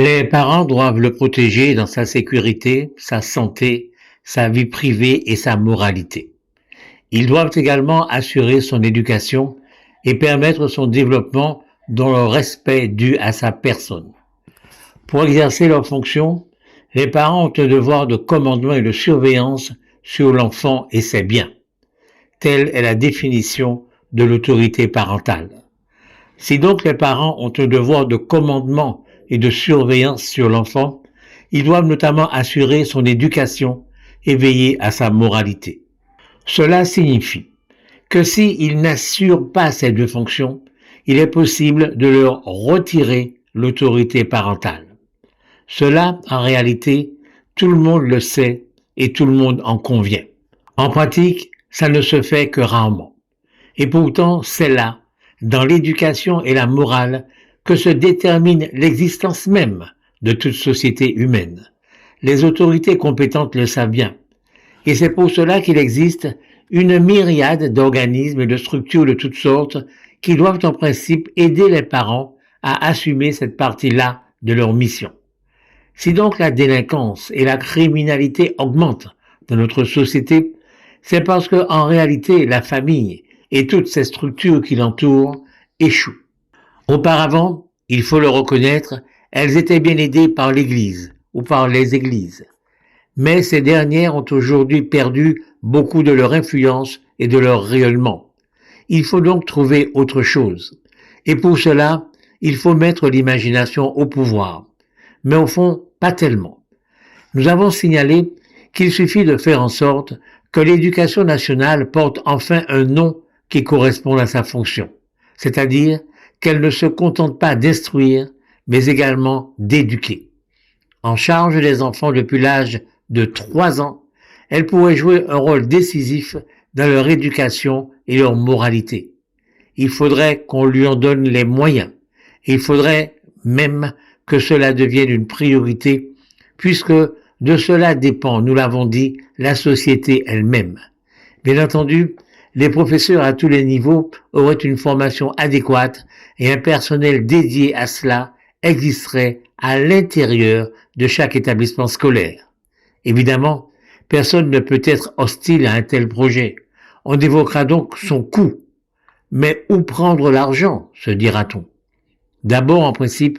Les parents doivent le protéger dans sa sécurité, sa santé, sa vie privée et sa moralité. Ils doivent également assurer son éducation et permettre son développement dans le respect dû à sa personne. Pour exercer leurs fonctions, les parents ont un devoir de commandement et de surveillance sur l'enfant et ses biens. Telle est la définition de l'autorité parentale. Si donc les parents ont un devoir de commandement et de surveillance sur l'enfant, ils doivent notamment assurer son éducation et veiller à sa moralité. Cela signifie que s'ils n'assurent pas ces deux fonctions, il est possible de leur retirer l'autorité parentale. Cela, en réalité, tout le monde le sait et tout le monde en convient. En pratique, ça ne se fait que rarement. Et pourtant, c'est là, dans l'éducation et la morale, que se détermine l'existence même de toute société humaine. Les autorités compétentes le savent bien. Et c'est pour cela qu'il existe une myriade d'organismes et de structures de toutes sortes qui doivent en principe aider les parents à assumer cette partie-là de leur mission. Si donc la délinquance et la criminalité augmentent dans notre société, c'est parce que, en réalité, la famille et toutes ces structures qui l'entourent échouent. Auparavant, il faut le reconnaître, elles étaient bien aidées par l'Église ou par les églises. Mais ces dernières ont aujourd'hui perdu beaucoup de leur influence et de leur rayonnement. Il faut donc trouver autre chose. Et pour cela, il faut mettre l'imagination au pouvoir. Mais au fond, pas tellement. Nous avons signalé qu'il suffit de faire en sorte que l'éducation nationale porte enfin un nom qui corresponde à sa fonction, c'est-à-dire qu'elle ne se contente pas d'instruire, mais également d'éduquer. En charge des enfants depuis l'âge de 3 ans, elle pourrait jouer un rôle décisif dans leur éducation et leur moralité. Il faudrait qu'on lui en donne les moyens. Il faudrait même que cela devienne une priorité, puisque de cela dépend, nous l'avons dit, la société elle-même. Bien entendu, les professeurs à tous les niveaux auraient une formation adéquate et un personnel dédié à cela existerait à l'intérieur de chaque établissement scolaire. Évidemment, personne ne peut être hostile à un tel projet. On évoquera donc son coût. Mais où prendre l'argent, se dira-t-on? D'abord, en principe,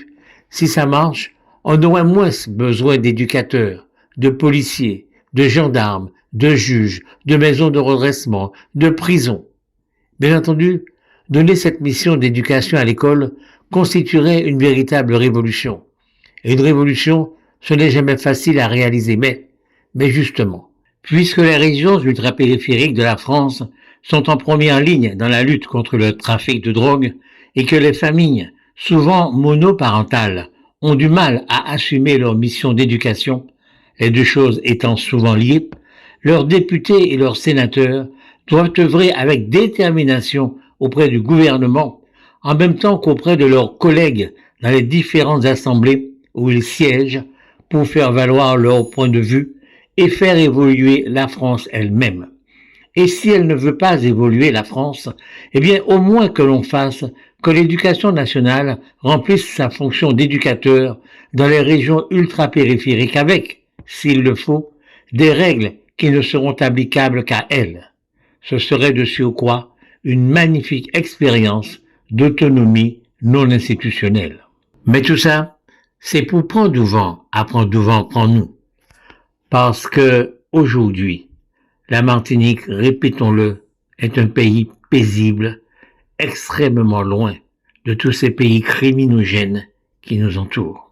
si ça marche, on aurait moins besoin d'éducateurs, de policiers, de gendarmes, de juges, de maisons de redressement, de prisons. Bien entendu, donner cette mission d'éducation à l'école constituerait une véritable révolution. Et une révolution, ce n'est jamais facile à réaliser, mais justement, puisque les régions ultrapériphériques de la France sont en première ligne dans la lutte contre le trafic de drogue et que les familles, souvent monoparentales, ont du mal à assumer leur mission d'éducation, les deux choses étant souvent liées, leurs députés et leurs sénateurs doivent œuvrer avec détermination auprès du gouvernement, en même temps qu'auprès de leurs collègues dans les différentes assemblées où ils siègent pour faire valoir leur point de vue et faire évoluer la France elle-même. Et si elle ne veut pas évoluer la France, eh bien au moins que l'on fasse que l'éducation nationale remplisse sa fonction d'éducateur dans les régions ultrapériphériques avec, s'il le faut, des règles qui ne seront applicables qu'à elle. Ce serait de surcroît une magnifique expérience d'autonomie non institutionnelle. Mais tout ça, c'est pour prendre du vent, apprendre du vent, prends-nous. Parce que, aujourd'hui, la Martinique, répétons-le, est un pays paisible, extrêmement loin de tous ces pays criminogènes qui nous entourent.